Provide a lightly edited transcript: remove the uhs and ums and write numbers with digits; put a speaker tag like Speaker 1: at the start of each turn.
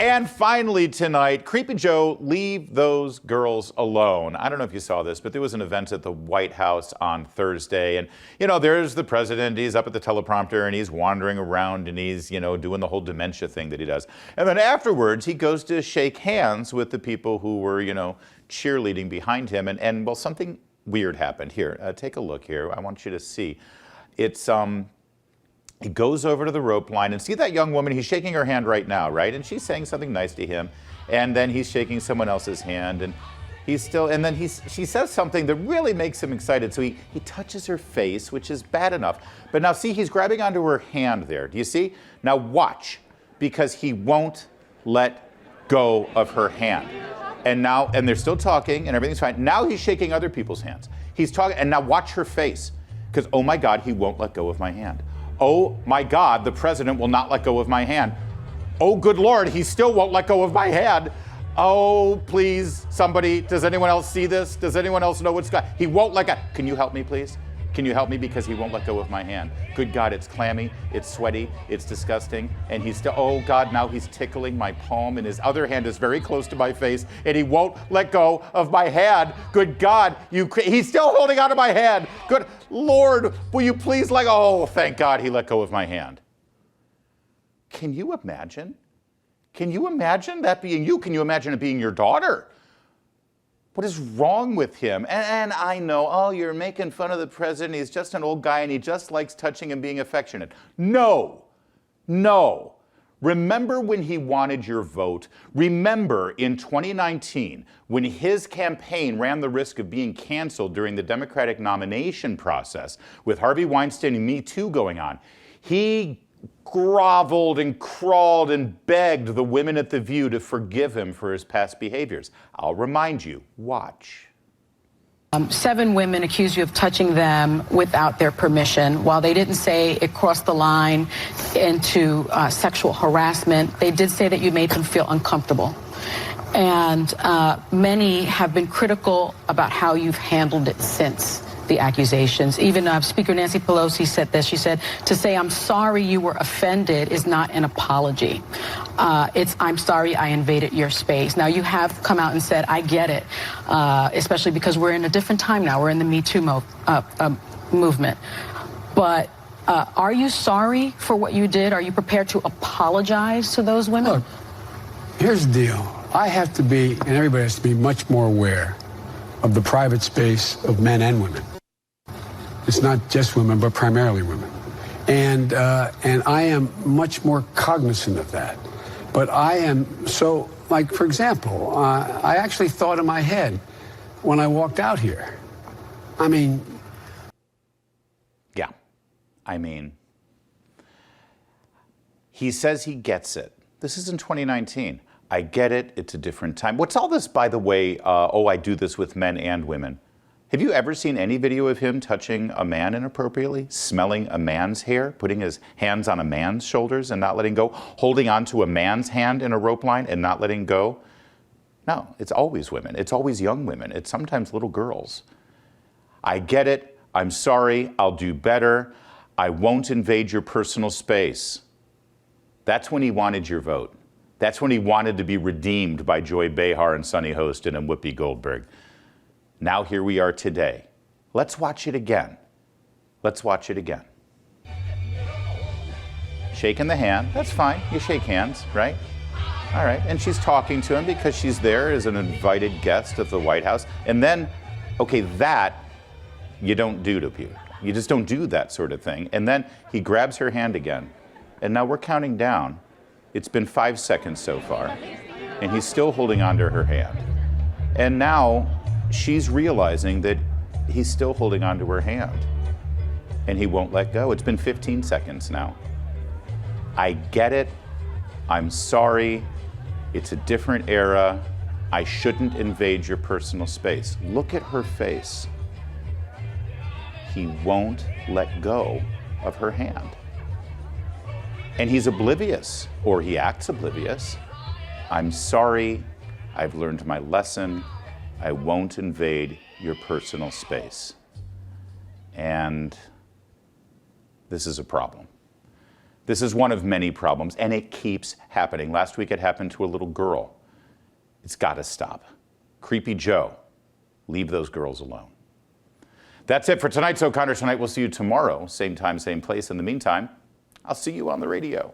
Speaker 1: And finally tonight, Creepy Joe, leave those girls alone. I don't know if you saw this, but there was an event at the White House on Thursday. And, you know, there's the president. He's up at the teleprompter and he's wandering around and he's, you know, doing the whole dementia thing that he does. And then afterwards, he goes to shake hands with the people who were, you know, cheerleading behind him. And well, something weird happened. Here, take a look here. I want you to see. It's, he goes over to the rope line and see that young woman, he's shaking her hand right now, right? And she's saying something nice to him. And then he's shaking someone else's hand and he's still, and then she says something that really makes him excited. So he touches her face, which is bad enough. But now see, he's grabbing onto her hand there. Do you see? Now watch, because he won't let go of her hand. And now, and they're still talking and everything's fine. Now he's shaking other people's hands. He's talking, and now watch her face. Because, oh my God, he won't let go of my hand. Oh my God, the president will not let go of my hand. Oh, good Lord, he still won't let go of my hand. Oh, please, somebody, does anyone else see this? Does anyone else know what's going on? He won't let go. Can you help me, please? Can you help me, because he won't let go of my hand? Good God, it's clammy, it's sweaty, it's disgusting, and he's still, oh God, now he's tickling my palm, and his other hand is very close to my face, and he won't let go of my hand. Good God, he's still holding onto my hand. Good Lord, will you please let go? Oh, thank God he let go of my hand. Can you imagine? Can you imagine that being you? Can you imagine it being your daughter? What is wrong with him? And I know, oh, you're making fun of the president. He's just an old guy and he just likes touching and being affectionate. No, no. Remember when he wanted your vote? Remember in 2019, when his campaign ran the risk of being canceled during the Democratic nomination process with Harvey Weinstein and Me Too going on, he groveled and crawled and begged the women at The View to forgive him for his past behaviors. I'll remind you, watch.
Speaker 2: 7 women accused you of touching them without their permission. While they didn't say it crossed the line into sexual harassment, they did say that you made them feel uncomfortable. And many have been critical about how you've handled it since the accusations. Even Speaker Nancy Pelosi said this. She said, to say I'm sorry you were offended is not an apology. It's I'm sorry I invaded your space. Now, you have come out and said, I get it, especially because we're in a different time now. We're in the Me Too movement. But are you sorry for what you did? Are you prepared to apologize to those women?
Speaker 3: Look, here's the deal. I have to be, and everybody has to be, much more aware of the private space of men and women. It's not just women, but primarily women. And I am much more cognizant of that. But I am so, like, for example, I actually thought in my head when I walked out here. I mean.
Speaker 1: Yeah, I mean, he says he gets it. This is in 2019. I get it. It's a different time. What's all this, by the way, oh, I do this with men and women. Have you ever seen any video of him touching a man inappropriately, smelling a man's hair, putting his hands on a man's shoulders and not letting go, holding onto a man's hand in a rope line and not letting go? No, it's always women. It's always young women. It's sometimes little girls. I get it. I'm sorry. I'll do better. I won't invade your personal space. That's when he wanted your vote. That's when he wanted to be redeemed by Joy Behar and Sonny Hostin and Whoopi Goldberg. Now here we are today. Let's watch it again. Let's watch it again. Shaking the hand, that's fine. You shake hands, right? All right, and she's talking to him because she's there as an invited guest of the White House. And then, okay, that you don't do to people. You just don't do that sort of thing. And then he grabs her hand again. And now we're counting down. It's been 5 seconds so far, and he's still holding onto her hand. And now she's realizing that he's still holding onto her hand, and he won't let go. It's been 15 seconds now. I get it. I'm sorry. It's a different era. I shouldn't invade your personal space. Look at her face. He won't let go of her hand. And he's oblivious, or he acts oblivious. I'm sorry, I've learned my lesson. I won't invade your personal space. And this is a problem. This is one of many problems, and it keeps happening. Last week it happened to a little girl. It's got to stop. Creepy Joe, leave those girls alone. That's it for tonight's O'Connor Tonight. We'll see you tomorrow, same time, same place. In the meantime, I'll see you on the radio.